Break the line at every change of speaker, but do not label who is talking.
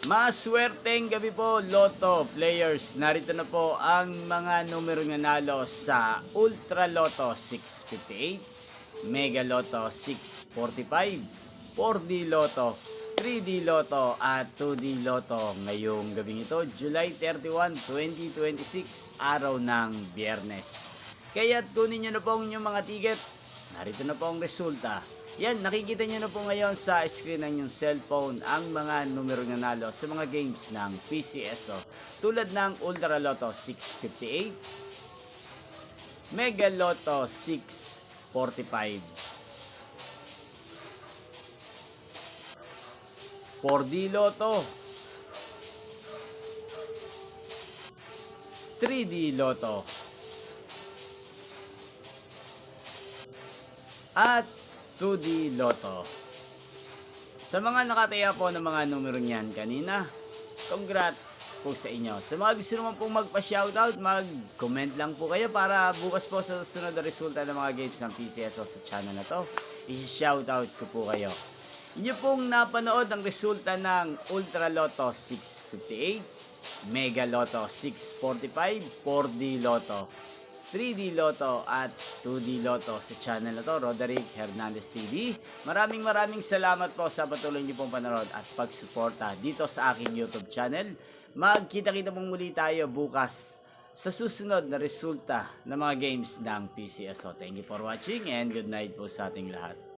Maswerteng gabi po, Lotto players. Narito na po ang mga numero nanalo sa Ultra Lotto 658, Mega Lotto 645, 4D Lotto, 3D Lotto at 2D Lotto ngayong gabing ito, July 31, 2026, araw ng Biyernes. Kaya't kunin nyo na po ang inyong mga ticket. Narito na po ang resulta. Yan, nakikita nyo na po ngayon sa screen ng inyong cellphone ang mga numero nanalo sa mga games ng PCSO. Tulad ng Ultra Lotto 658, Mega Lotto 645, 4D Lotto, 3D Lotto, at 2D Lotto. Sa mga nakataya po ng mga numero niyan kanina, congrats po sa inyo. Sa mga gusto naman pong magpa-shoutout, mag-comment lang po kayo para bukas po sa susunod na resulta ng mga games ng PCSO sa channel na to, i-shoutout ko po kayo. Inyo pong napanood ang resulta ng Ultra Lotto 658, Mega Lotto 645, 4D Lotto, 3D Lotto at 2D Lotto sa channel na to, Roderick Hernandez TV. Maraming salamat po sa patuloy niyo pong panonood at pagsuporta dito sa aking YouTube channel. Magkita-kita pong muli tayo bukas sa susunod na resulta ng mga games ng PCSO. Thank you for watching and good night po sa ating lahat.